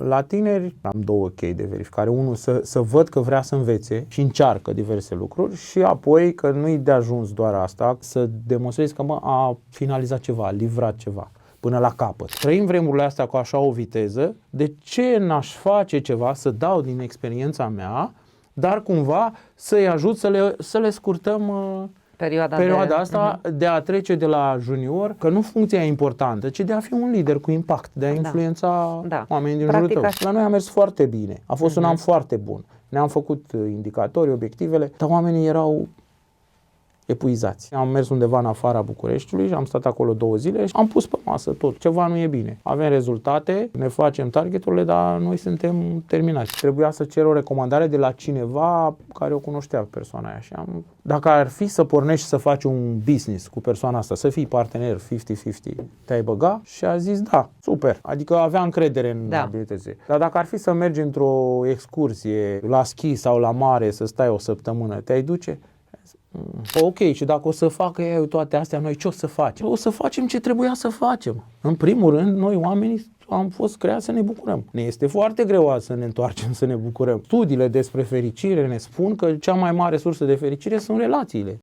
La tineri am două chei de verificare. Unul, să văd că vrea să învețe și încearcă diverse lucruri și apoi că nu-i de ajuns doar asta, să demonstrezi că a finalizat ceva, a livrat ceva până la capăt. Trăim vremurile astea cu așa o viteză, de ce n-aș face ceva, să dau din experiența mea, dar cumva să-i ajut să le scurtăm perioada asta de a trece de la junior, că nu funcția e importantă, ci de a fi un lider cu impact, de a influența oamenii din jurul tău. La noi a mers foarte bine, a fost un an foarte bun. Ne-am făcut indicatorii, obiectivele, dar oamenii erau epuizați. Am mers undeva în afara Bucureștiului și am stat acolo 2 zile și am pus pe masă tot. Ceva nu e bine. Avem rezultate, ne facem targeturile, dar noi suntem terminați. Trebuia să cer o recomandare de la cineva care o cunoștea persoana aia și dacă ar fi să pornești să faci un business cu persoana asta, să fii partener 50-50, te-ai băga? Și a zis da, super. Adică avea încredere în abilități. Dar dacă ar fi să mergi într-o excursie la schi sau la mare, să stai o săptămână, te-ai duce? Ok, și dacă o să facă ei toate astea, noi ce o să facem? O să facem ce trebuia să facem. În primul rând, noi oamenii am fost creați să ne bucurăm. Ne este foarte greu să ne întoarcem să ne bucurăm. Studiile despre fericire ne spun că cea mai mare sursă de fericire sunt relațiile.